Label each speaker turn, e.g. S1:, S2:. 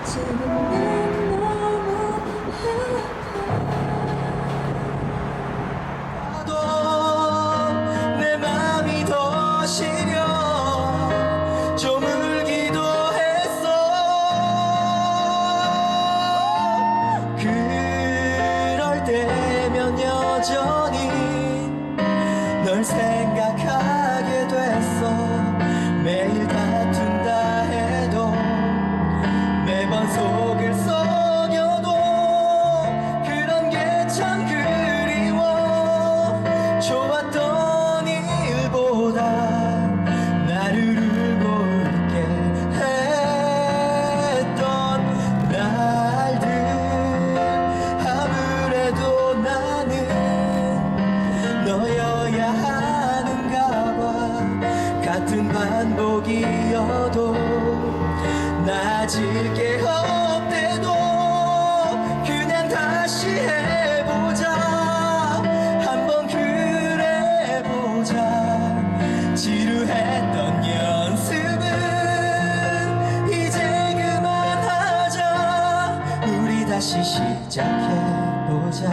S1: 지금 난 너무
S2: 아파 내 맘이 더 시려 좀 울기도 했어. 그럴 때면 여전히 널 생각하게 됐어. 매일 다툰다 해도 매번 속을 썩여도 그런 게 참 그리워. 좋았던 일보다 나를 울고 웃게 했던 날들. 아무래도 나는 너여야 하는가 봐. 같은 반복이어도 나아질 게 없대도 그냥 다시 해보자. 한번 그래보자. 지루했던 연습은 이제 그만하자. 우리 다시 시작해보자.